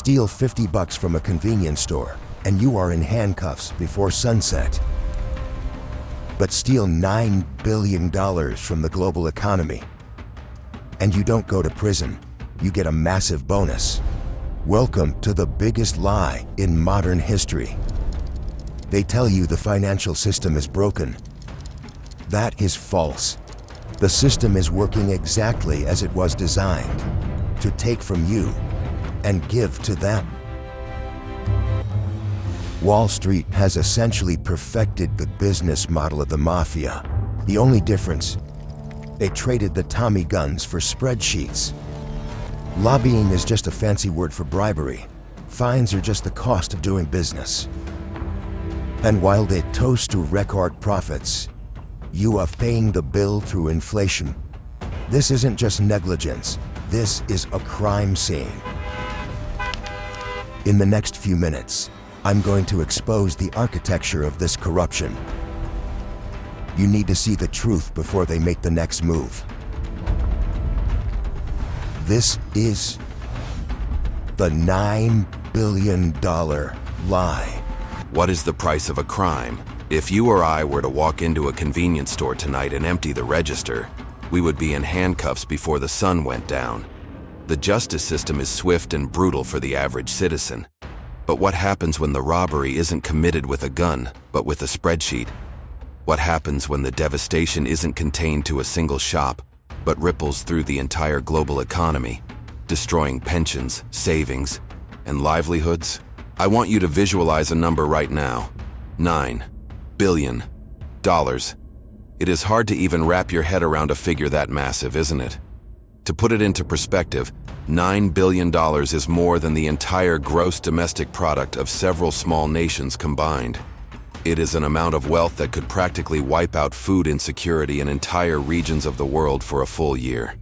Steal 50 bucks from a convenience store, and you are in handcuffs before sunset. But steal $9 billion from the global economy, and you don't go to prison. You get a massive bonus. Welcome to the biggest lie in modern history. They tell you the financial system is broken. That is false. The system is working exactly as it was designed, to take from you and give to them. Wall Street has essentially perfected the business model of the mafia. The only difference, they traded the Tommy guns for spreadsheets. Lobbying is just a fancy word for bribery. Fines are just the cost of doing business. And while they toast to record profits, you are paying the bill through inflation. This isn't just negligence, this is a crime scene. In the next few minutes, I'm going to expose the architecture of this corruption. You need to see the truth before they make the next move. This is the $9 billion lie. What is the price of a crime? If you or I were to walk into a convenience store tonight and empty the register, we would be in handcuffs before the sun went down. The justice system is swift and brutal for the average citizen. But what happens when the robbery isn't committed with a gun, but with a spreadsheet? What happens when the devastation isn't contained to a single shop, but ripples through the entire global economy, destroying pensions, savings, and livelihoods? I want you to visualize a number right now. $9 billion. It is hard to even wrap your head around a figure that massive, isn't it? To put it into perspective, $9 billion is more than the entire gross domestic product of several small nations combined. It is an amount of wealth that could practically wipe out food insecurity in entire regions of the world for a full year.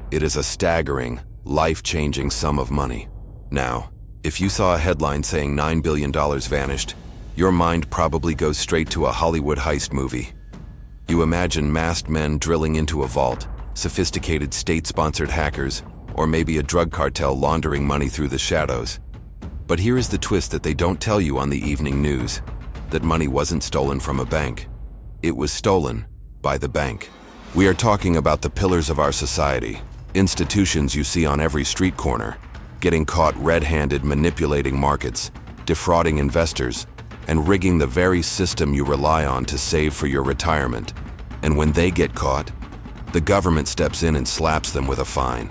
It is a staggering, life-changing sum of money. Now, if you saw a headline saying $9 billion vanished, your mind probably goes straight to a Hollywood heist movie. You imagine masked men drilling into a vault, sophisticated state-sponsored hackers, or maybe a drug cartel laundering money through the shadows. But here is the twist that they don't tell you on the evening news: that money wasn't stolen from a bank. It was stolen by the bank. We are talking about the pillars of our society, institutions you see on every street corner, getting caught red-handed manipulating markets, defrauding investors, and rigging the very system you rely on to save for your retirement. And when they get caught, the government steps in and slaps them with a fine.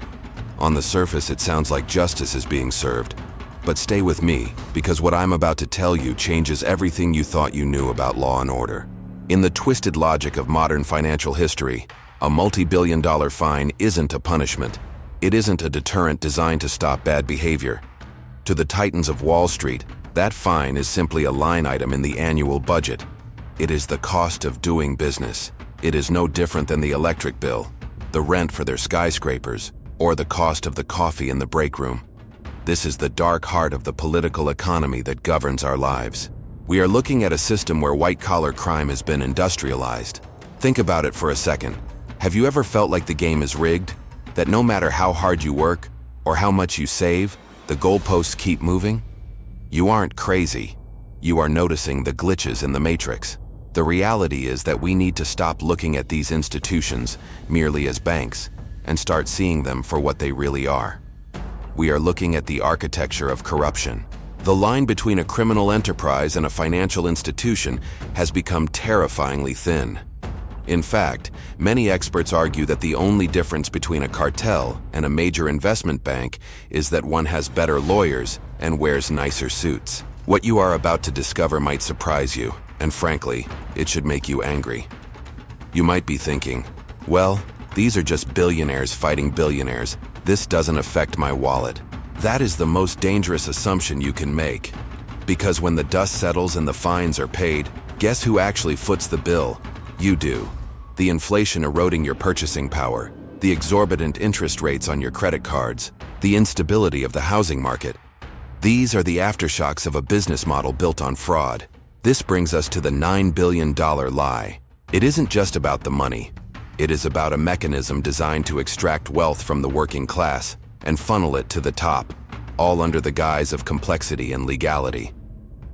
On the surface, it sounds like justice is being served. But stay with me, because what I'm about to tell you changes everything you thought you knew about law and order. In the twisted logic of modern financial history, a multi-billion-dollar fine isn't a punishment. It isn't a deterrent designed to stop bad behavior. To the titans of Wall Street, that fine is simply a line item in the annual budget. It is the cost of doing business. It is no different than the electric bill, the rent for their skyscrapers, or the cost of the coffee in the break room. This is the dark heart of the political economy that governs our lives. We are looking at a system where white-collar crime has been industrialized. Think about it for a second. Have you ever felt like the game is rigged? That no matter how hard you work, or how much you save, the goalposts keep moving? You aren't crazy. You are noticing the glitches in the matrix. The reality is that we need to stop looking at these institutions merely as banks and start seeing them for what they really are. We are looking at the architecture of corruption. The line between a criminal enterprise and a financial institution has become terrifyingly thin. In fact, many experts argue that the only difference between a cartel and a major investment bank is that one has better lawyers and wears nicer suits. What you are about to discover might surprise you, and frankly, it should make you angry. You might be thinking, well, these are just billionaires fighting billionaires. This doesn't affect my wallet. That is the most dangerous assumption you can make. Because when the dust settles and the fines are paid, guess who actually foots the bill? You do. The inflation eroding your purchasing power, the exorbitant interest rates on your credit cards, the instability of the housing market. These are the aftershocks of a business model built on fraud. This brings us to the $9 billion lie. It isn't just about the money. It is about a mechanism designed to extract wealth from the working class and funnel it to the top. all under the guise of complexity and legality.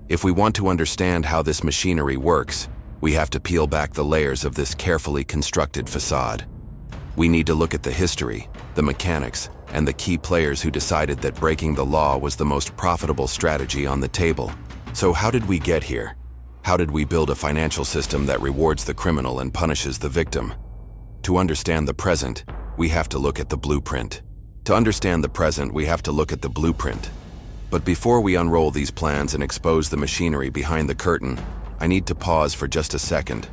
If we want to understand how this machinery works, we have to peel back the layers of this carefully constructed facade. We need to look at the history, the mechanics, and the key players who decided that breaking the law was the most profitable strategy on the table. So how did we get here? How did we build a financial system that rewards the criminal and punishes the victim? To understand the present, we have to look at the blueprint. To understand the present, we have to look at the blueprint. But before we unroll these plans and expose the machinery behind the curtain, I need to pause for just a second.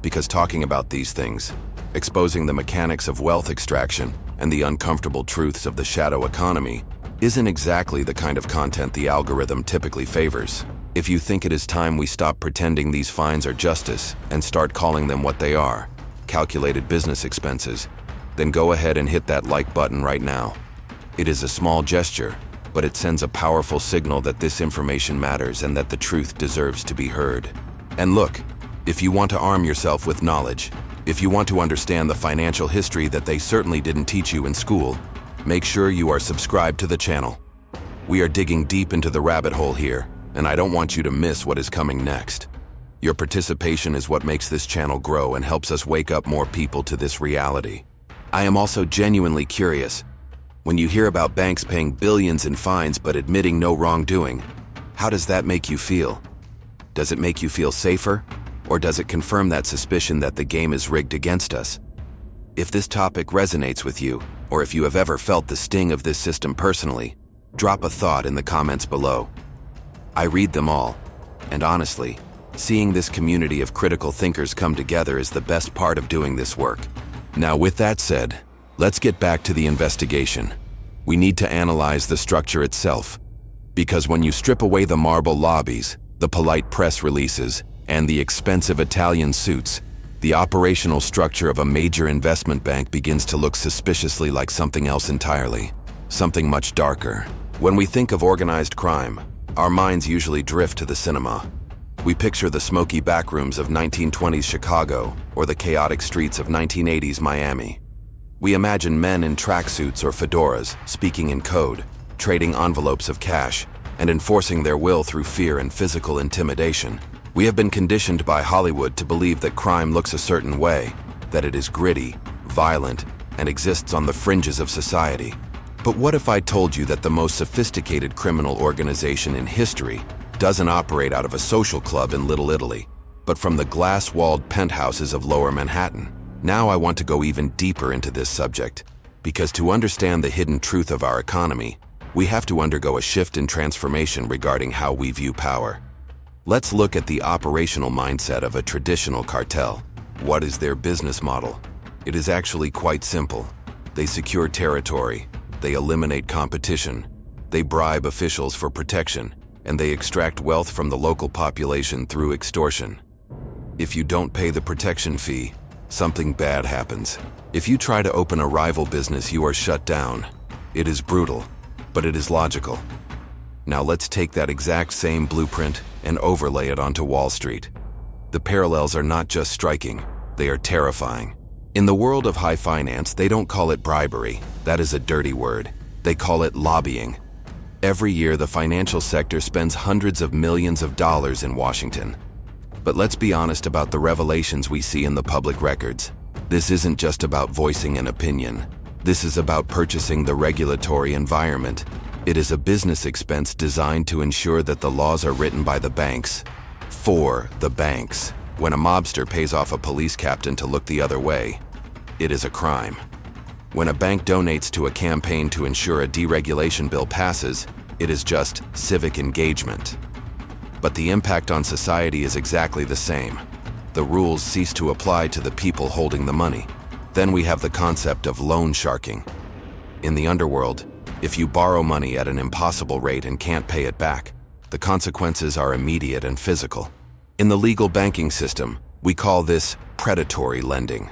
Because talking about these things, exposing the mechanics of wealth extraction and the uncomfortable truths of the shadow economy, isn't exactly the kind of content the algorithm typically favors. If you think it is time we stop pretending these fines are justice and start calling them what they are, calculated business expenses, then go ahead and hit that like button right now. It is a small gesture, but it sends a powerful signal that this information matters and that the truth deserves to be heard. And look, if you want to arm yourself with knowledge, if you want to understand the financial history that they certainly didn't teach you in school, make sure you are subscribed to the channel. We are digging deep into the rabbit hole here, and I don't want you to miss what is coming next. Your participation is what makes this channel grow and helps us wake up more people to this reality. I am also genuinely curious. When you hear about banks paying billions in fines but admitting no wrongdoing, how does that make you feel? Does it make you feel safer? Or does it confirm that suspicion that the game is rigged against us? If this topic resonates with you, or if you have ever felt the sting of this system personally, drop a thought in the comments below. I read them all, and honestly, seeing this community of critical thinkers come together is the best part of doing this work. Now, with that said, let's get back to the investigation. We need to analyze the structure itself, because when you strip away the marble lobbies, the polite press releases, and the expensive Italian suits, the operational structure of a major investment bank begins to look suspiciously like something else entirely, something much darker. When we think of organized crime, our minds usually drift to the cinema. We picture the smoky backrooms of 1920s Chicago or the chaotic streets of 1980s Miami. We imagine men in tracksuits or fedoras speaking in code, trading envelopes of cash, and enforcing their will through fear and physical intimidation. We have been conditioned by Hollywood to believe that crime looks a certain way, that it is gritty, violent, and exists on the fringes of society. But what if I told you that the most sophisticated criminal organization in history doesn't operate out of a social club in Little Italy, but from the glass-walled penthouses of Lower Manhattan? Now I want to go even deeper into this subject, because to understand the hidden truth of our economy, we have to undergo a shift in transformation regarding how we view power. Let's look at the operational mindset of a traditional cartel. What is their business model? It is actually quite simple. They secure territory, they eliminate competition, they bribe officials for protection, and they extract wealth from the local population through extortion. If you don't pay the protection fee, something bad happens. If you try to open a rival business, you are shut down. It is brutal, but it is logical. Now let's take that exact same blueprint and overlay it onto Wall Street. The parallels are not just striking, they are terrifying. In the world of high finance, they don't call it bribery. That is a dirty word. They call it lobbying. Every year, the financial sector spends hundreds of millions of dollars in Washington. But let's be honest about the revelations we see in the public records. This isn't just about voicing an opinion. This is about purchasing the regulatory environment. It is a business expense designed to ensure that the laws are written by the banks, for the banks. When a mobster pays off a police captain to look the other way, it is a crime. When a bank donates to a campaign to ensure a deregulation bill passes, it is just civic engagement. But the impact on society is exactly the same. The rules cease to apply to the people holding the money. Then we have the concept of loan sharking. In the underworld, if you borrow money at an impossible rate and can't pay it back, the consequences are immediate and physical. In the legal banking system, we call this predatory lending.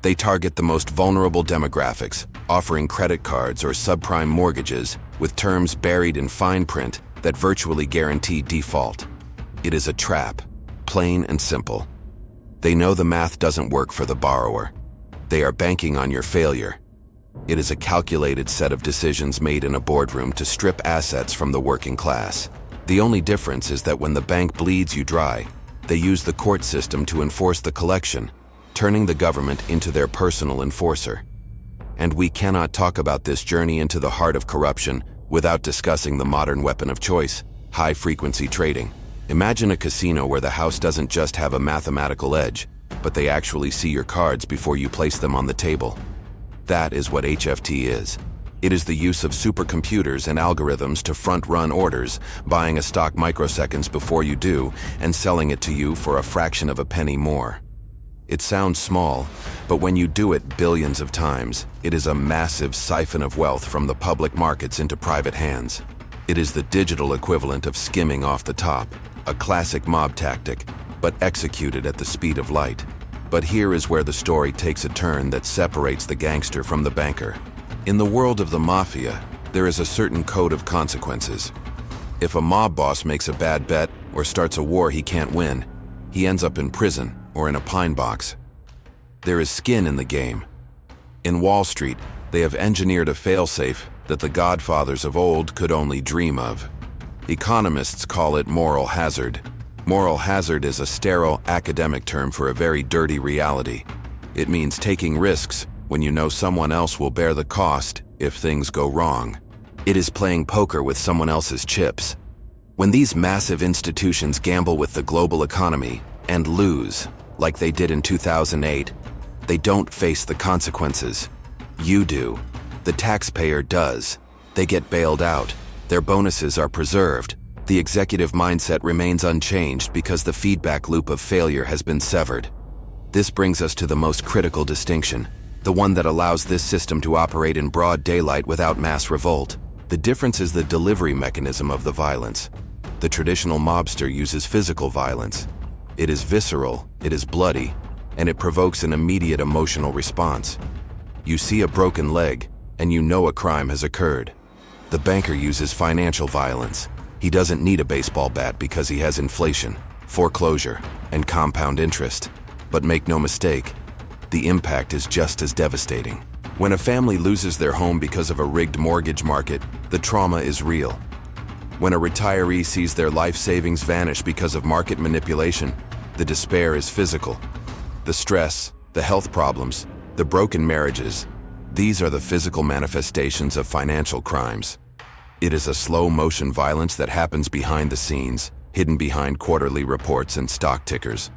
They target the most vulnerable demographics, offering credit cards or subprime mortgages with terms buried in fine print that virtually guarantee default. It is a trap, plain and simple. They know the math doesn't work for the borrower. They are banking on your failure. It is a calculated set of decisions made in a boardroom to strip assets from the working class. The only difference is that when the bank bleeds you dry, they use the court system to enforce the collection, turning the government into their personal enforcer. And we cannot talk about this journey into the heart of corruption without discussing the modern weapon of choice, high-frequency trading. Imagine a casino where the house doesn't just have a mathematical edge, but they actually see your cards before you place them on the table. That is what HFT is. It is the use of supercomputers and algorithms to front-run orders, buying a stock microseconds before you do, and selling it to you for a fraction of a penny more. It sounds small, but when you do it billions of times, it is a massive siphon of wealth from the public markets into private hands. It is the digital equivalent of skimming off the top, a classic mob tactic, but executed at the speed of light. But here is where the story takes a turn that separates the gangster from the banker. In the world of the mafia, there is a certain code of consequences. If a mob boss makes a bad bet or starts a war he can't win, he ends up in prison or in a pine box. There is skin in the game. In Wall Street, they have engineered a failsafe that the godfathers of old could only dream of. Economists call it moral hazard. Moral hazard is a sterile academic term for a very dirty reality. It means taking risks when you know someone else will bear the cost if things go wrong. It is playing poker with someone else's chips. When these massive institutions gamble with the global economy and lose, like they did in 2008, they don't face the consequences. You do. The taxpayer does. They get bailed out. Their bonuses are preserved. The executive mindset remains unchanged because the feedback loop of failure has been severed. This brings us to the most critical distinction, the one that allows this system to operate in broad daylight without mass revolt. The difference is the delivery mechanism of the violence. The traditional mobster uses physical violence. It is visceral, it is bloody, and it provokes an immediate emotional response. You see a broken leg, and you know a crime has occurred. The banker uses financial violence. He doesn't need a baseball bat because he has inflation, foreclosure, and compound interest. But make no mistake, the impact is just as devastating. When a family loses their home because of a rigged mortgage market, the trauma is real. When a retiree sees their life savings vanish because of market manipulation, the despair is physical. The stress, the health problems, the broken marriages, these are the physical manifestations of financial crimes. It is a slow-motion violence that happens behind the scenes, hidden behind quarterly reports and stock tickers.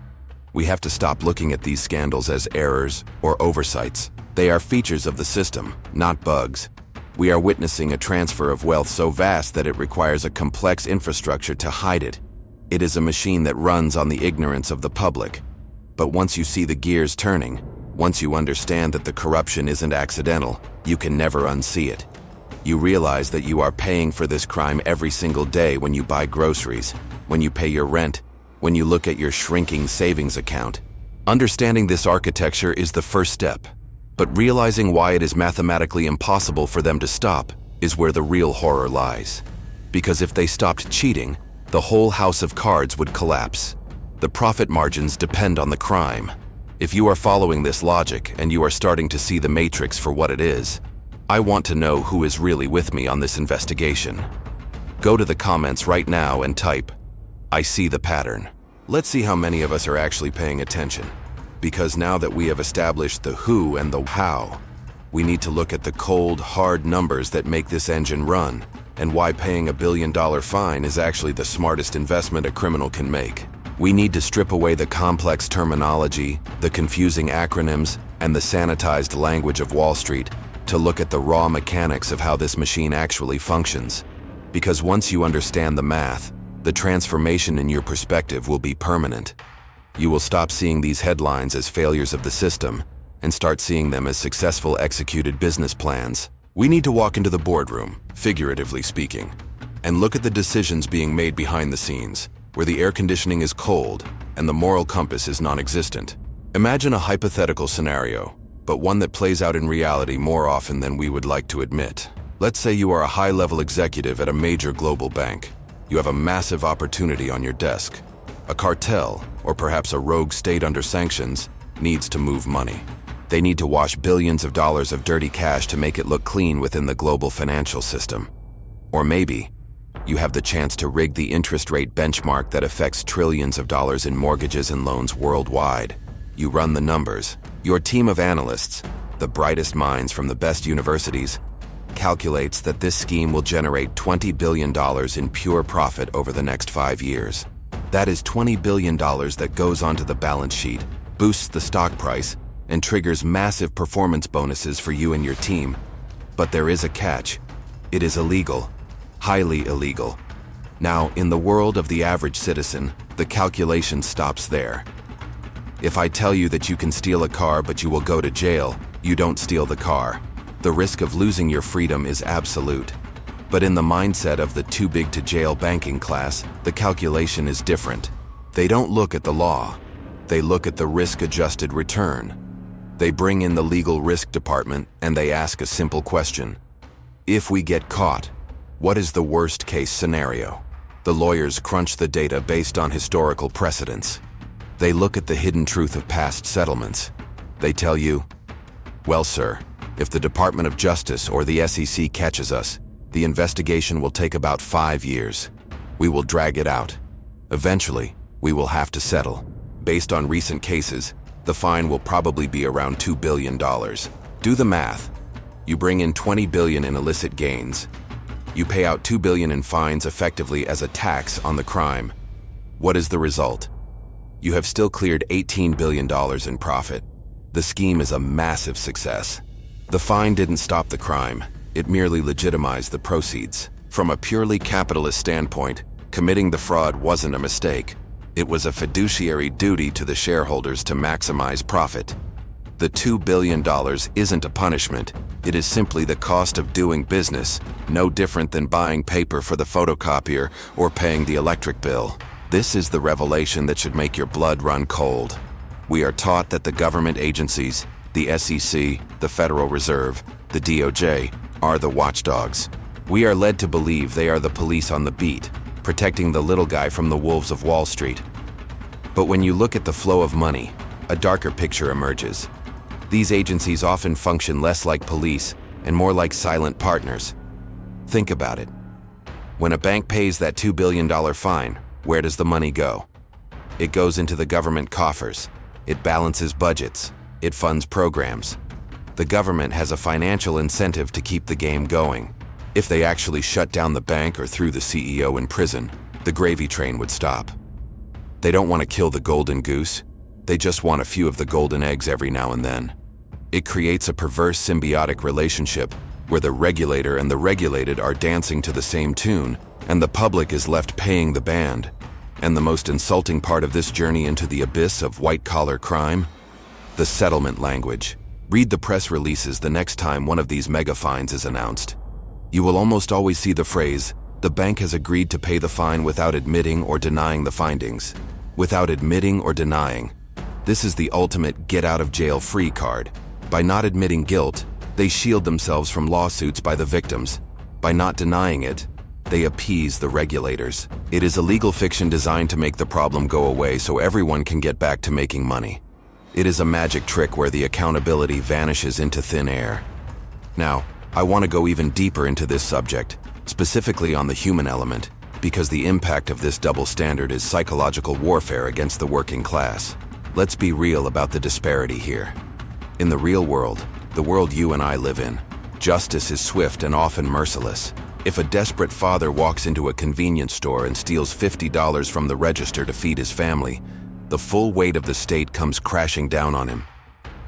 We have to stop looking at these scandals as errors or oversights. They are features of the system, not bugs. We are witnessing a transfer of wealth so vast that it requires a complex infrastructure to hide it. It is a machine that runs on the ignorance of the public. But once you see the gears turning, once you understand that the corruption isn't accidental, you can never unsee it. You realize that you are paying for this crime every single day when you buy groceries, when you pay your rent, when you look at your shrinking savings account. Understanding this architecture is the first step, but realizing why it is mathematically impossible for them to stop is where the real horror lies. Because if they stopped cheating, the whole house of cards would collapse. The profit margins depend on the crime. If you are following this logic and you are starting to see the matrix for what it is, I want to know who is really with me on this investigation. Go to the comments right now and type, "I see the pattern." Let's see how many of us are actually paying attention. Because now that we have established the who and the how, we need to look at the cold, hard numbers that make this engine run, and why paying $1 billion fine is actually the smartest investment a criminal can make. We need to strip away the complex terminology, the confusing acronyms, and the sanitized language of Wall Street to look at the raw mechanics of how this machine actually functions. Because once you understand the math, the transformation in your perspective will be permanent. You will stop seeing these headlines as failures of the system and start seeing them as successful executed business plans. We need to walk into the boardroom, figuratively speaking, and look at the decisions being made behind the scenes, where the air conditioning is cold and the moral compass is non-existent. Imagine a hypothetical scenario, but one that plays out in reality more often than we would like to admit. Let's say you are a high-level executive at a major global bank. You have a massive opportunity on your desk. A cartel, or perhaps a rogue state under sanctions, needs to move money. They need to wash billions of dollars of dirty cash to make it look clean within the global financial system. Or maybe you have the chance to rig the interest rate benchmark that affects trillions of dollars in mortgages and loans worldwide. You run the numbers. Your team of analysts, the brightest minds from the best universities, calculates that this scheme will generate $20 billion in pure profit over the next 5 years. That is $20 billion that goes onto the balance sheet, boosts the stock price, and triggers massive performance bonuses for you and your team. But there is a catch. It is illegal. Highly illegal. Now, in the world of the average citizen, the calculation stops there. If I tell you that you can steal a car but you will go to jail, you don't steal the car. The risk of losing your freedom is absolute. But in the mindset of the too-big-to-jail banking class, the calculation is different. They don't look at the law. They look at the risk-adjusted return. They bring in the legal risk department and they ask a simple question. If we get caught, what is the worst-case scenario? The lawyers crunch the data based on historical precedents. They look at the hidden truth of past settlements. They tell you, well, sir, if the Department of Justice or the SEC catches us, the investigation will take about 5 years. We will drag it out. Eventually, we will have to settle. Based on recent cases, the fine will probably be around $2 billion. Do the math. You bring in $20 billion in illicit gains. You pay out $2 billion in fines effectively as a tax on the crime. What is the result? You have still cleared $18 billion in profit. The scheme is a massive success. The fine didn't stop the crime. It merely legitimized the proceeds. From a purely capitalist standpoint, committing the fraud wasn't a mistake. It was a fiduciary duty to the shareholders to maximize profit. The $2 billion isn't a punishment. It is simply the cost of doing business, no different than buying paper for the photocopier or paying the electric bill. This is the revelation that should make your blood run cold. We are taught that the government agencies, the SEC, the Federal Reserve, the DOJ, are the watchdogs. We are led to believe they are the police on the beat, protecting the little guy from the wolves of Wall Street. But when you look at the flow of money, a darker picture emerges. These agencies often function less like police and more like silent partners. Think about it. When a bank pays that $2 billion fine, where does the money go? It goes into the government coffers. It balances budgets. It funds programs. The government has a financial incentive to keep the game going. If they actually shut down the bank or threw the CEO in prison, the gravy train would stop. They don't want to kill the golden goose. They just want a few of the golden eggs every now and then. It creates a perverse symbiotic relationship where the regulator and the regulated are dancing to the same tune, and the public is left paying the band. And the most insulting part of this journey into the abyss of white-collar crime? The settlement language. Read the press releases the next time one of these mega fines is announced. You will almost always see the phrase, "The bank has agreed to pay the fine without admitting or denying the findings." Without admitting or denying. This is the ultimate get-out-of-jail-free card. By not admitting guilt, they shield themselves from lawsuits by the victims. By not denying it, they appease the regulators. It is a legal fiction designed to make the problem go away so everyone can get back to making money. It is a magic trick where the accountability vanishes into thin air. Now, I want to go even deeper into this subject, specifically on the human element, because the impact of this double standard is psychological warfare against the working class. Let's be real about the disparity here. In the real world, the world you and I live in, justice is swift and often merciless. If a desperate father walks into a convenience store and steals $50 from the register to feed his family, the full weight of the state comes crashing down on him.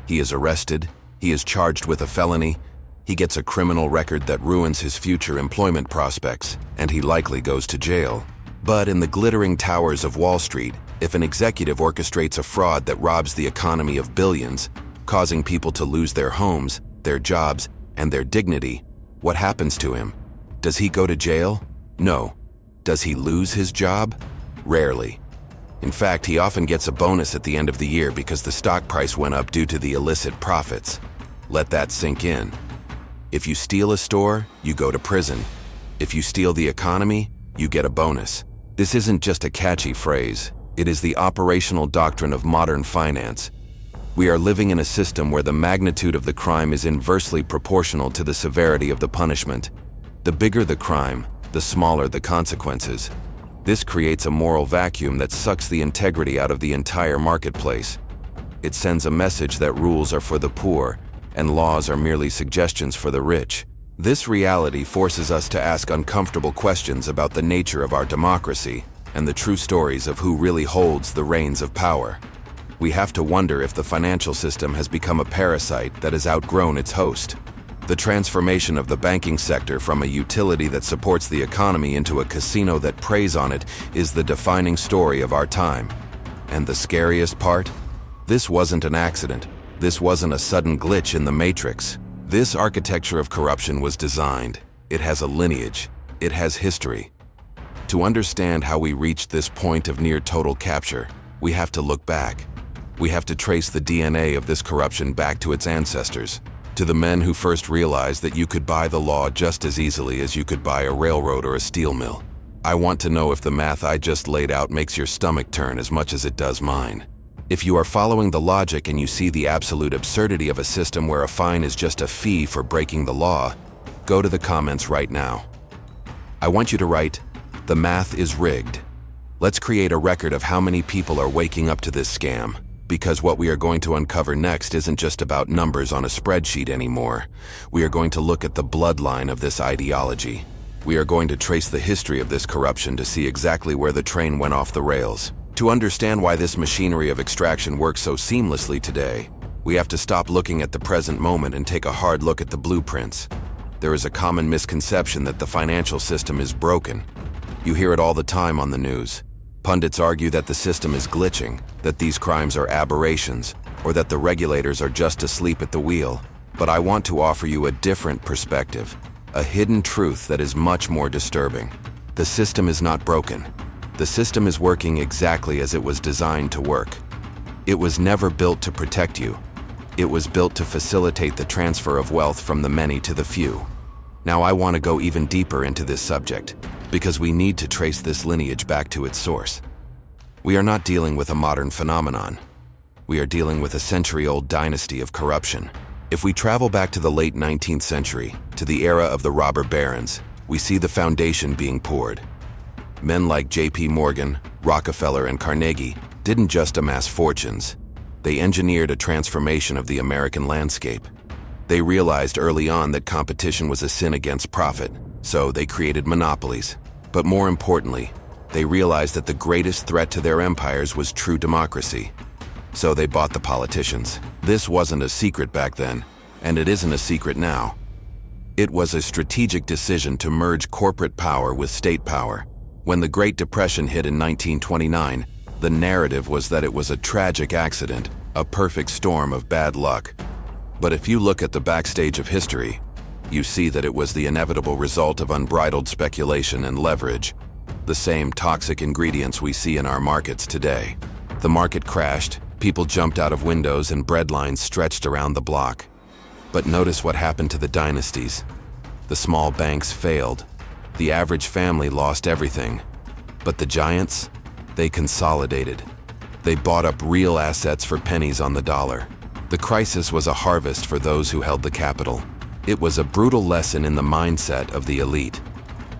He is arrested, he is charged with a felony, he gets a criminal record that ruins his future employment prospects, and he likely goes to jail. But in the glittering towers of Wall Street, if an executive orchestrates a fraud that robs the economy of billions, causing people to lose their homes, their jobs, and their dignity, what happens to him? Does he go to jail? No. Does he lose his job? Rarely. In fact, he often gets a bonus at the end of the year because the stock price went up due to the illicit profits. Let that sink in. If you steal a store, you go to prison. If you steal the economy, you get a bonus. This isn't just a catchy phrase. It is the operational doctrine of modern finance. We are living in a system where the magnitude of the crime is inversely proportional to the severity of the punishment. The bigger the crime, the smaller the consequences. This creates a moral vacuum that sucks the integrity out of the entire marketplace. It sends a message that rules are for the poor and laws are merely suggestions for the rich. This reality forces us to ask uncomfortable questions about the nature of our democracy and the true stories of who really holds the reins of power. We have to wonder if the financial system has become a parasite that has outgrown its host. The transformation of the banking sector from a utility that supports the economy into a casino that preys on it is the defining story of our time. And the scariest part? This wasn't an accident. This wasn't a sudden glitch in the matrix. This architecture of corruption was designed. It has a lineage. It has history. To understand how we reached this point of near total capture, we have to look back. We have to trace the DNA of this corruption back to its ancestors, to the men who first realized that you could buy the law just as easily as you could buy a railroad or a steel mill. I want to know if the math I just laid out makes your stomach turn as much as it does mine. If you are following the logic and you see the absolute absurdity of a system where a fine is just a fee for breaking the law, go to the comments right now. I want you to write, "The math is rigged." Let's create a record of how many people are waking up to this scam. Because what we are going to uncover next isn't just about numbers on a spreadsheet anymore. We are going to look at the bloodline of this ideology. We are going to trace the history of this corruption to see exactly where the train went off the rails. To understand why this machinery of extraction works so seamlessly today, we have to stop looking at the present moment and take a hard look at the blueprints. There is a common misconception that the financial system is broken. You hear it all the time on the news. Pundits argue that the system is glitching, that these crimes are aberrations, or that the regulators are just asleep at the wheel. But I want to offer you a different perspective, a hidden truth that is much more disturbing. The system is not broken. The system is working exactly as it was designed to work. It was never built to protect you. It was built to facilitate the transfer of wealth from the many to the few. Now I want to go even deeper into this subject, because we need to trace this lineage back to its source. We are not dealing with a modern phenomenon. We are dealing with a century-old dynasty of corruption. If we travel back to the late 19th century, to the era of the robber barons, we see the foundation being poured. Men like J.P. Morgan, Rockefeller, and Carnegie didn't just amass fortunes. They engineered a transformation of the American landscape. They realized early on that competition was a sin against profit, so they created monopolies. But more importantly, they realized that the greatest threat to their empires was true democracy. So they bought the politicians. This wasn't a secret back then, and it isn't a secret now. It was a strategic decision to merge corporate power with state power. When the Great Depression hit in 1929, the narrative was that it was a tragic accident, a perfect storm of bad luck. But if you look at the backstage of history, you see that it was the inevitable result of unbridled speculation and leverage, the same toxic ingredients we see in our markets today. The market crashed, people jumped out of windows, and breadlines stretched around the block. But notice what happened to the dynasties. The small banks failed. The average family lost everything. But the giants, they consolidated. They bought up real assets for pennies on the dollar. The crisis was a harvest for those who held the capital. It was a brutal lesson in the mindset of the elite.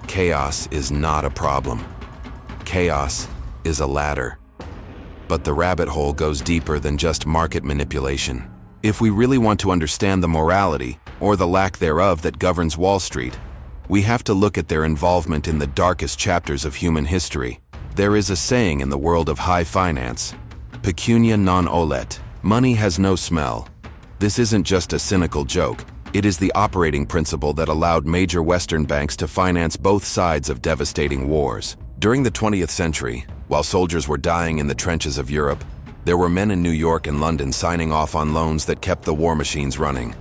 Chaos is not a problem. Chaos is a ladder. But the rabbit hole goes deeper than just market manipulation. If we really want to understand the morality, or the lack thereof, that governs Wall Street, we have to look at their involvement in the darkest chapters of human history. There is a saying in the world of high finance, pecunia non olet, money has no smell. This isn't just a cynical joke. It is the operating principle that allowed major Western banks to finance both sides of devastating wars. During the 20th century, while soldiers were dying in the trenches of Europe, there were men in New York and London signing off on loans that kept the war machines running.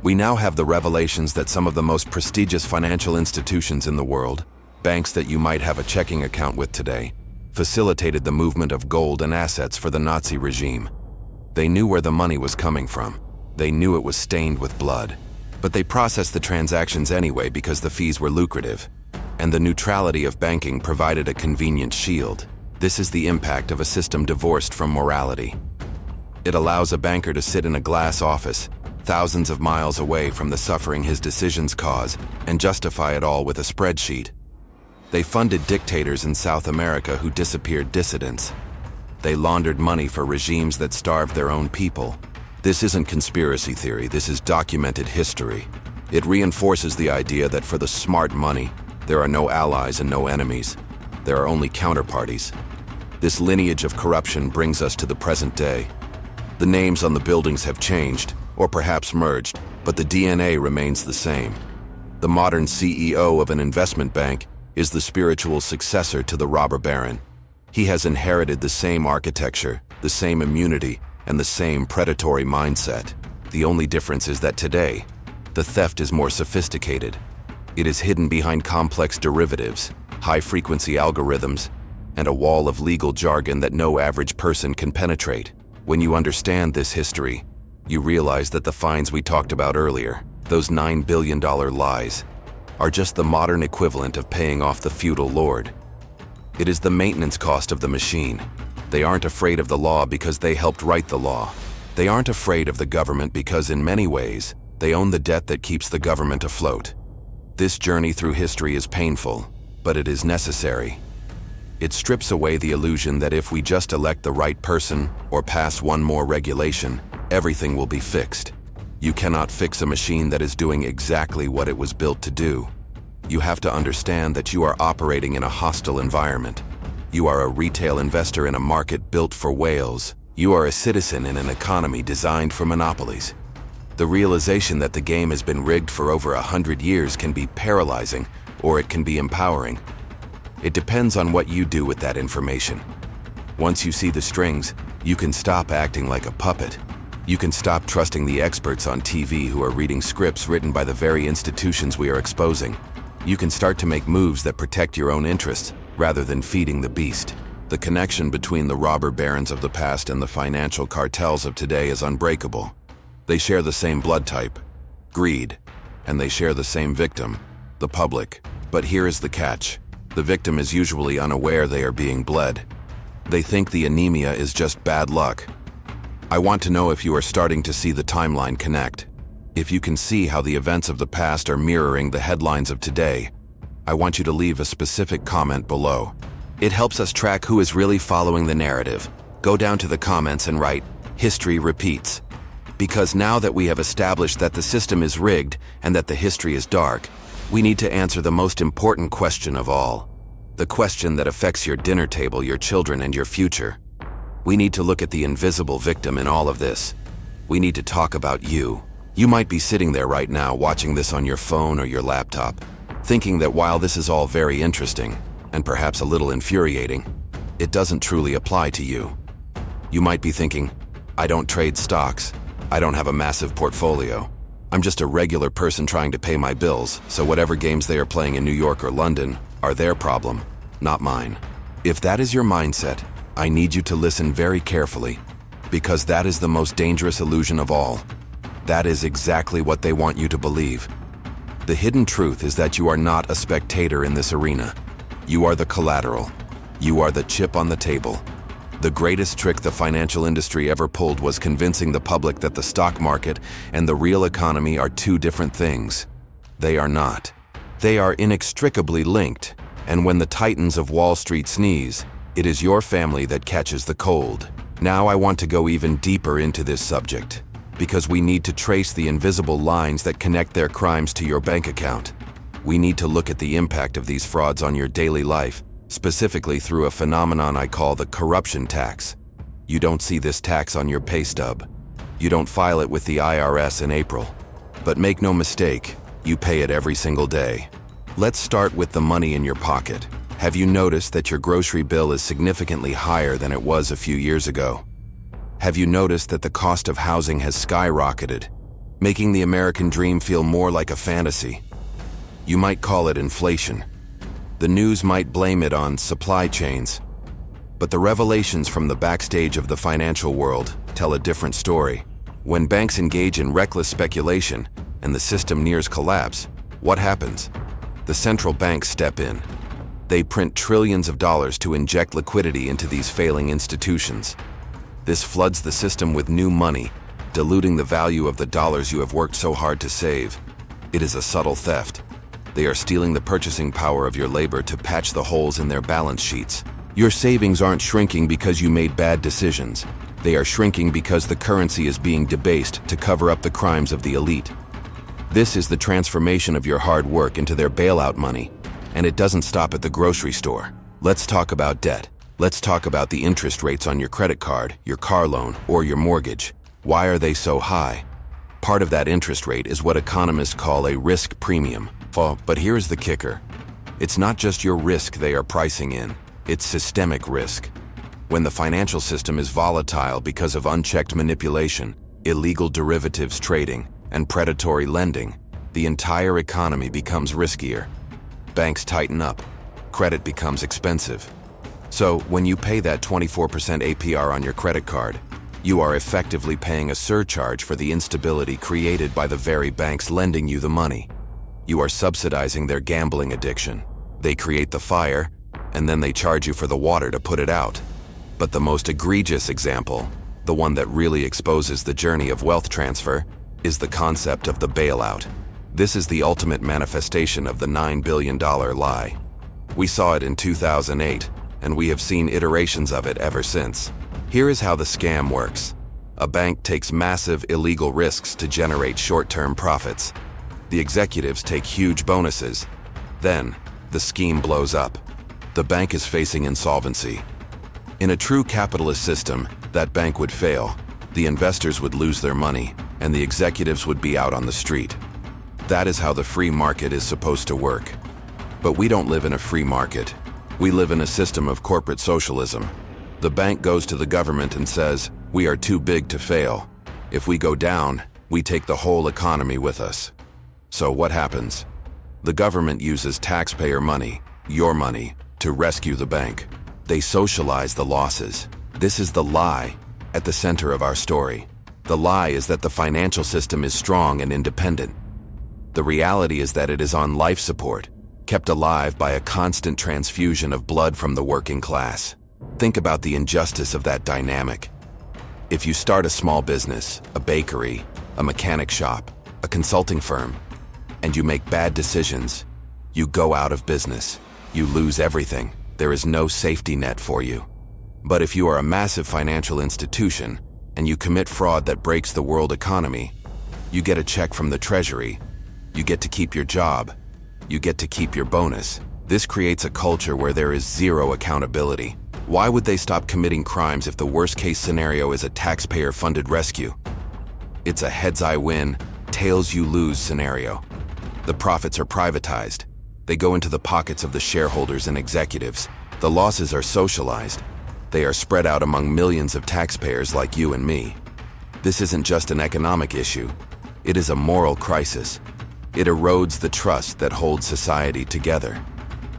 We now have the revelations that some of the most prestigious financial institutions in the world, banks that you might have a checking account with today, facilitated the movement of gold and assets for the Nazi regime. They knew where the money was coming from. They knew it was stained with blood. But they processed the transactions anyway because the fees were lucrative. And the neutrality of banking provided a convenient shield. This is the impact of a system divorced from morality. It allows a banker to sit in a glass office, thousands of miles away from the suffering his decisions cause, and justify it all with a spreadsheet. They funded dictators in South America who disappeared dissidents. They laundered money for regimes that starved their own people. This isn't conspiracy theory, this is documented history. It reinforces the idea that for the smart money, there are no allies and no enemies. There are only counterparties. This lineage of corruption brings us to the present day. The names on the buildings have changed, or perhaps merged, but the DNA remains the same. The modern CEO of an investment bank is the spiritual successor to the robber baron. He has inherited the same architecture, the same immunity, and the same predatory mindset. The only difference is that today, the theft is more sophisticated. It is hidden behind complex derivatives, high-frequency algorithms, and a wall of legal jargon that no average person can penetrate. When you understand this history, you realize that the fines we talked about earlier, those $9 billion lies, are just the modern equivalent of paying off the feudal lord. It is the maintenance cost of the machine. They aren't afraid of the law because they helped write the law. They aren't afraid of the government because in many ways, they own the debt that keeps the government afloat. This journey through history is painful, but it is necessary. It strips away the illusion that if we just elect the right person or pass one more regulation, everything will be fixed. You cannot fix a machine that is doing exactly what it was built to do. You have to understand that you are operating in a hostile environment. You are a retail investor in a market built for whales. You are a citizen in an economy designed for monopolies. The realization that the game has been rigged for over 100 years can be paralyzing, or it can be empowering. It depends on what you do with that information. Once you see the strings, you can stop acting like a puppet. You can stop trusting the experts on TV who are reading scripts written by the very institutions we are exposing. You can start to make moves that protect your own interests, rather than feeding the beast. The connection between the robber barons of the past and the financial cartels of today is unbreakable. They share the same blood type, greed, and they share the same victim, the public. But here is the catch. The victim is usually unaware they are being bled. They think the anemia is just bad luck. I want to know if you are starting to see the timeline connect. If you can see how the events of the past are mirroring the headlines of today, I want you to leave a specific comment below. It helps us track who is really following the narrative. Go down to the comments and write, "History repeats." Because now that we have established that the system is rigged and that the history is dark, we need to answer the most important question of all. The question that affects your dinner table, your children, and your future. We need to look at the invisible victim in all of this. We need to talk about you. You might be sitting there right now watching this on your phone or your laptop, thinking that while this is all very interesting, and perhaps a little infuriating, it doesn't truly apply to you. You might be thinking, I don't trade stocks. I don't have a massive portfolio. I'm just a regular person trying to pay my bills, so whatever games they are playing in New York or London are their problem, not mine. If that is your mindset, I need you to listen very carefully, because that is the most dangerous illusion of all. That is exactly what they want you to believe. The hidden truth is that you are not a spectator in this arena. You are the collateral. You are the chip on the table. The greatest trick the financial industry ever pulled was convincing the public that the stock market and the real economy are two different things. They are not. They are inextricably linked, and when the titans of Wall Street sneeze, it is your family that catches the cold. Now I want to go even deeper into this subject, because we need to trace the invisible lines that connect their crimes to your bank account. We need to look at the impact of these frauds on your daily life, specifically through a phenomenon I call the corruption tax. You don't see this tax on your pay stub. You don't file it with the IRS in April. But make no mistake, you pay it every single day. Let's start with the money in your pocket. Have you noticed that your grocery bill is significantly higher than it was a few years ago? Have you noticed that the cost of housing has skyrocketed, making the American dream feel more like a fantasy? You might call it inflation. The news might blame it on supply chains. But the revelations from the backstage of the financial world tell a different story. When banks engage in reckless speculation and the system nears collapse, what happens? The central banks step in. They print trillions of dollars to inject liquidity into these failing institutions. This floods the system with new money, diluting the value of the dollars you have worked so hard to save. It is a subtle theft. They are stealing the purchasing power of your labor to patch the holes in their balance sheets. Your savings aren't shrinking because you made bad decisions. They are shrinking because the currency is being debased to cover up the crimes of the elite. This is the transformation of your hard work into their bailout money, and it doesn't stop at the grocery store. Let's talk about debt. Let's talk about the interest rates on your credit card, your car loan, or your mortgage. Why are they so high? Part of that interest rate is what economists call a risk premium. But here's the kicker. It's not just your risk they are pricing in, it's systemic risk. When the financial system is volatile because of unchecked manipulation, illegal derivatives trading, and predatory lending, the entire economy becomes riskier. Banks tighten up. Credit becomes expensive. So when you pay that 24% APR on your credit card, you are effectively paying a surcharge for the instability created by the very banks lending you the money. You are subsidizing their gambling addiction. They create the fire, and then they charge you for the water to put it out. But the most egregious example, the one that really exposes the journey of wealth transfer, is the concept of the bailout. This is the ultimate manifestation of the $9 billion lie. We saw it in 2008, and we have seen iterations of it ever since. Here is how the scam works. A bank takes massive illegal risks to generate short-term profits. The executives take huge bonuses. Then, the scheme blows up. The bank is facing insolvency. In a true capitalist system, that bank would fail, the investors would lose their money, and the executives would be out on the street. That is how the free market is supposed to work. But we don't live in a free market. We live in a system of corporate socialism. The bank goes to the government and says, "We are too big to fail. If we go down, we take the whole economy with us." So what happens? The government uses taxpayer money, your money, to rescue the bank. They socialize the losses. This is the lie at the center of our story. The lie is that the financial system is strong and independent. The reality is that it is on life support, kept alive by a constant transfusion of blood from the working class. Think about the injustice of that dynamic. If you start a small business, a bakery, a mechanic shop, a consulting firm, and you make bad decisions, you go out of business. You lose everything. There is no safety net for you. But if you are a massive financial institution and you commit fraud that breaks the world economy, you get a check from the treasury. You get to keep your job. You get to keep your bonus. This creates a culture where there is zero accountability. Why would they stop committing crimes if the worst-case scenario is a taxpayer-funded rescue? It's a heads-I-win, tails-you-lose scenario. The profits are privatized. They go into the pockets of the shareholders and executives. The losses are socialized. They are spread out among millions of taxpayers like you and me. This isn't just an economic issue. It is a moral crisis. It erodes the trust that holds society together.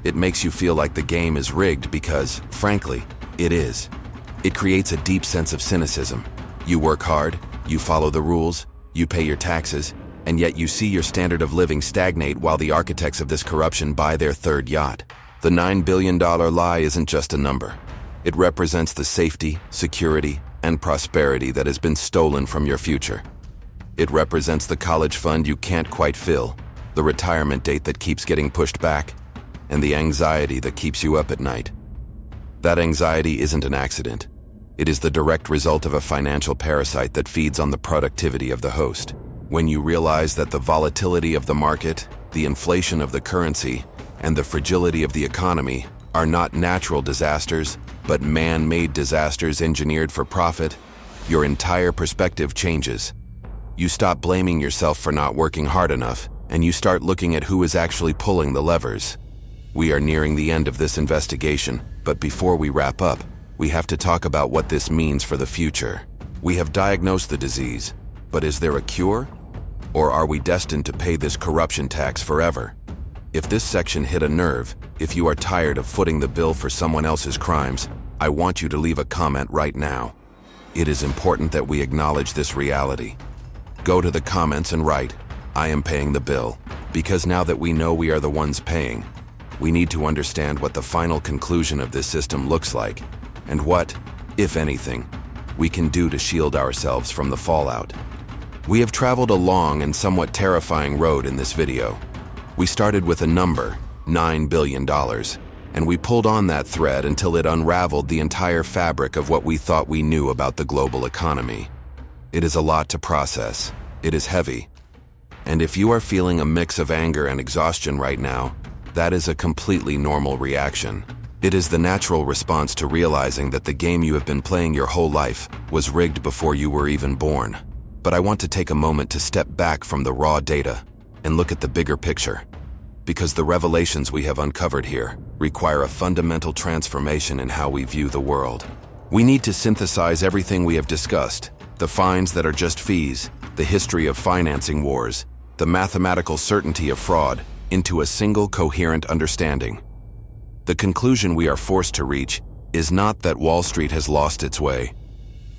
It makes you feel like the game is rigged because, frankly, it is. It creates a deep sense of cynicism. You work hard, you follow the rules, you pay your taxes, and yet you see your standard of living stagnate while the architects of this corruption buy their third yacht. The $9 billion lie isn't just a number. It represents the safety, security, and prosperity that has been stolen from your future. It represents the college fund you can't quite fill, the retirement date that keeps getting pushed back, and the anxiety that keeps you up at night. That anxiety isn't an accident. It is the direct result of a financial parasite that feeds on the productivity of the host. When you realize that the volatility of the market, the inflation of the currency, and the fragility of the economy are not natural disasters, but man-made disasters engineered for profit, your entire perspective changes. You stop blaming yourself for not working hard enough, and you start looking at who is actually pulling the levers. We are nearing the end of this investigation, but before we wrap up, we have to talk about what this means for the future. We have diagnosed the disease, but is there a cure? Or are we destined to pay this corruption tax forever? If this section hit a nerve, if you are tired of footing the bill for someone else's crimes, I want you to leave a comment right now. It is important that we acknowledge this reality. Go to the comments and write, "I am paying the bill," because now that we know we are the ones paying, we need to understand what the final conclusion of this system looks like, and what, if anything, we can do to shield ourselves from the fallout. We have traveled a long and somewhat terrifying road in this video. We started with a number, $9 billion, and we pulled on that thread until it unraveled the entire fabric of what we thought we knew about the global economy. It is a lot to process. It is heavy. And if you are feeling a mix of anger and exhaustion right now, that is a completely normal reaction. It is the natural response to realizing that the game you have been playing your whole life was rigged before you were even born. But I want to take a moment to step back from the raw data and look at the bigger picture. Because the revelations we have uncovered here require a fundamental transformation in how we view the world. We need to synthesize everything we have discussed, the fines that are just fees, the history of financing wars, the mathematical certainty of fraud, into a single coherent understanding. The conclusion we are forced to reach is not that Wall Street has lost its way.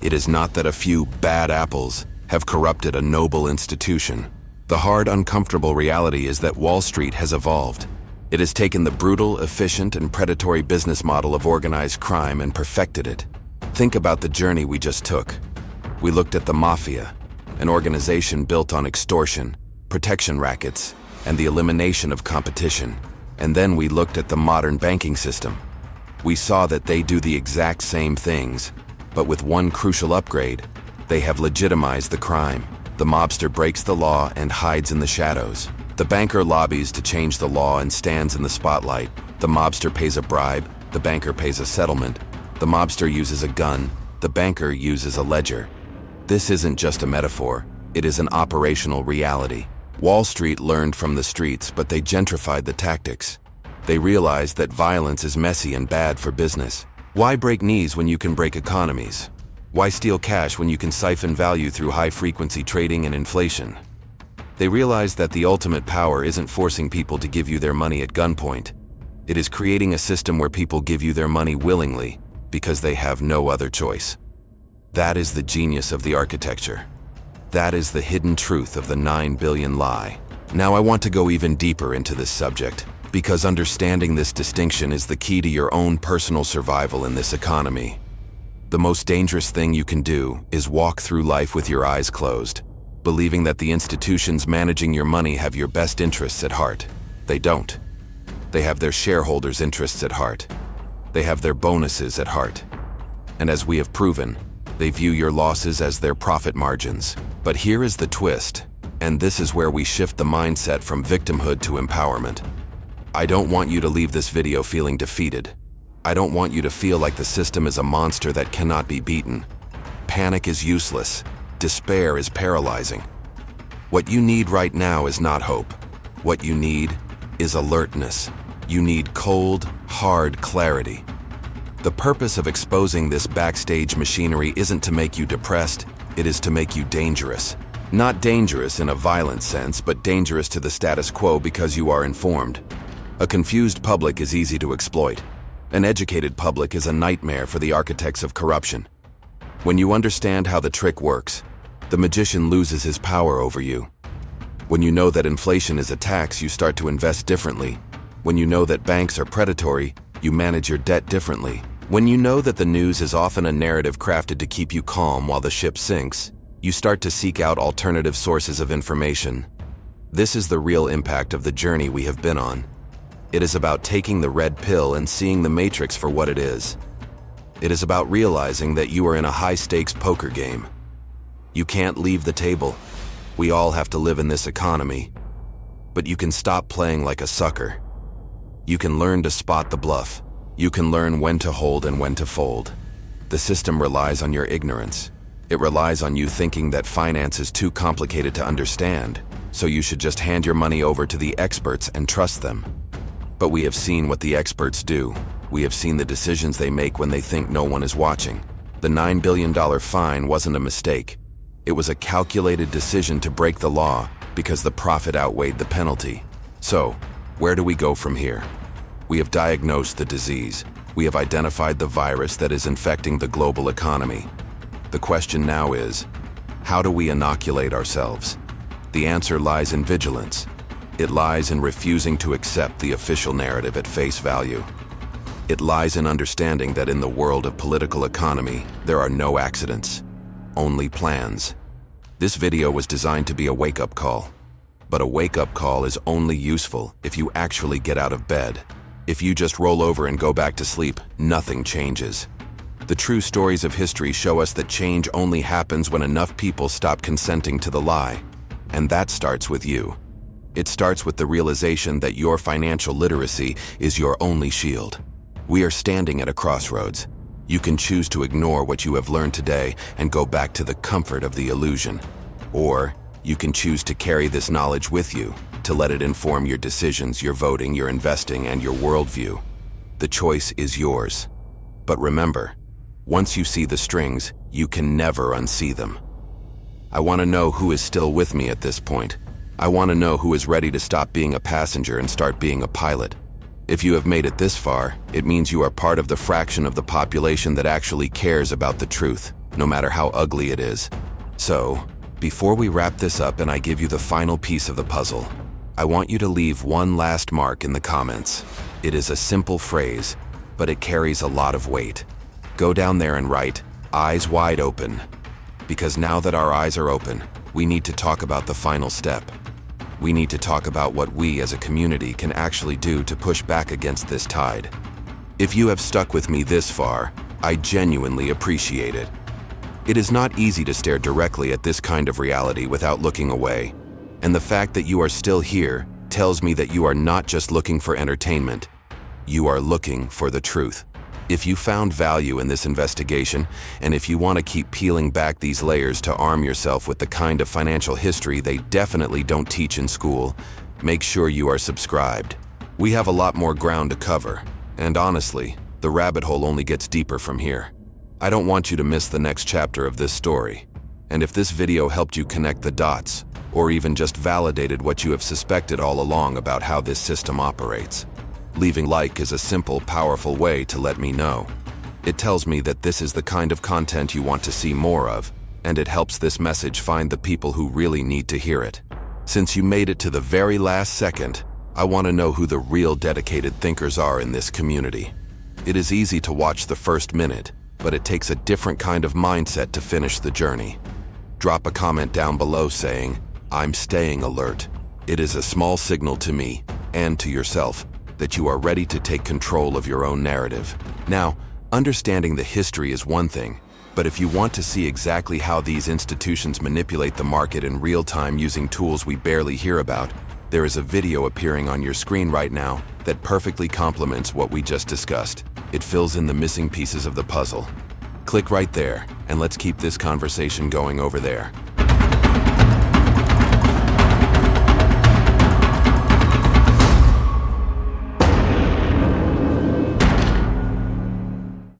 It is not that a few bad apples have corrupted a noble institution. The hard, uncomfortable reality is that Wall Street has evolved. It has taken the brutal, efficient, and predatory business model of organized crime and perfected it. Think about the journey we just took. We looked at the Mafia, an organization built on extortion, protection rackets, and the elimination of competition. And then we looked at the modern banking system. We saw that they do the exact same things, but with one crucial upgrade: they have legitimized the crime. The mobster breaks the law and hides in the shadows. The banker lobbies to change the law and stands in the spotlight. The mobster pays a bribe, the banker pays a settlement. The mobster uses a gun, the banker uses a ledger. This isn't just a metaphor, it is an operational reality. Wall Street learned from the streets, but they gentrified the tactics. They realized that violence is messy and bad for business. Why break knees when you can break economies? Why steal cash when you can siphon value through high-frequency trading and inflation? They realized that the ultimate power isn't forcing people to give you their money at gunpoint. It is creating a system where people give you their money willingly because they have no other choice. That is the genius of the architecture. That is the hidden truth of the 9 billion lie. Now I want to go even deeper into this subject, because understanding this distinction is the key to your own personal survival in this economy. The most dangerous thing you can do is walk through life with your eyes closed, believing that the institutions managing your money have your best interests at heart. They don't. They have their shareholders' interests at heart. They have their bonuses at heart. And as we have proven, they view your losses as their profit margins. But here is the twist, and this is where we shift the mindset from victimhood to empowerment. I don't want you to leave this video feeling defeated. I don't want you to feel like the system is a monster that cannot be beaten. Panic is useless. Despair is paralyzing. What you need right now is not hope. What you need is alertness. You need cold, hard clarity. The purpose of exposing this backstage machinery isn't to make you depressed, it is to make you dangerous. Not dangerous in a violent sense, but dangerous to the status quo because you are informed. A confused public is easy to exploit. An educated public is a nightmare for the architects of corruption. When you understand how the trick works, the magician loses his power over you. When you know that inflation is a tax, you start to invest differently. When you know that banks are predatory, you manage your debt differently. When you know that the news is often a narrative crafted to keep you calm while the ship sinks, you start to seek out alternative sources of information. This is the real impact of the journey we have been on. It is about taking the red pill and seeing the matrix for what it is. It is about realizing that you are in a high-stakes poker game. You can't leave the table. We all have to live in this economy. But you can stop playing like a sucker. You can learn to spot the bluff. You can learn when to hold and when to fold. The system relies on your ignorance. It relies on you thinking that finance is too complicated to understand, so you should just hand your money over to the experts and trust them. But we have seen what the experts do. We have seen the decisions they make when they think no one is watching. The $9 billion fine wasn't a mistake. It was a calculated decision to break the law because the profit outweighed the penalty. So, where do we go from here? We have diagnosed the disease. We have identified the virus that is infecting the global economy. The question now is, how do we inoculate ourselves? The answer lies in vigilance. It lies in refusing to accept the official narrative at face value. It lies in understanding that in the world of political economy, there are no accidents, only plans. This video was designed to be a wake-up call. But a wake-up call is only useful if you actually get out of bed. If you just roll over and go back to sleep, nothing changes. The true stories of history show us that change only happens when enough people stop consenting to the lie. And that starts with you. It starts with the realization that your financial literacy is your only shield. We are standing at a crossroads. You can choose to ignore what you have learned today and go back to the comfort of the illusion. Or you can choose to carry this knowledge with you, to let it inform your decisions, your voting, your investing, and your worldview. The choice is yours. But remember, once you see the strings, you can never unsee them. I want to know who is still with me at this point. I want to know who is ready to stop being a passenger and start being a pilot. If you have made it this far, it means you are part of the fraction of the population that actually cares about the truth, no matter how ugly it is. So, before we wrap this up and I give you the final piece of the puzzle, I want you to leave one last mark in the comments. It is a simple phrase, but it carries a lot of weight. Go down there and write, "Eyes wide open." Because now that our eyes are open, we need to talk about the final step. We need to talk about what we as a community can actually do to push back against this tide. If you have stuck with me this far, I genuinely appreciate it. It is not easy to stare directly at this kind of reality without looking away, and the fact that you are still here tells me that you are not just looking for entertainment, you are looking for the truth. If you found value in this investigation, and if you want to keep peeling back these layers to arm yourself with the kind of financial history they definitely don't teach in school, make sure you are subscribed. We have a lot more ground to cover, and honestly, the rabbit hole only gets deeper from here. I don't want you to miss the next chapter of this story. And if this video helped you connect the dots, or even just validated what you have suspected all along about how this system operates, leaving like is a simple, powerful way to let me know. It tells me that this is the kind of content you want to see more of, and it helps this message find the people who really need to hear it. Since you made it to the very last second, I want to know who the real dedicated thinkers are in this community. It is easy to watch the first minute, but it takes a different kind of mindset to finish the journey. Drop a comment down below saying, "I'm staying alert." It is a small signal to me, and to yourself, that you are ready to take control of your own narrative. Now, understanding the history is one thing, but if you want to see exactly how these institutions manipulate the market in real time using tools we barely hear about, there is a video appearing on your screen right now that perfectly complements what we just discussed. It fills in the missing pieces of the puzzle. Click right there, and let's keep this conversation going over there.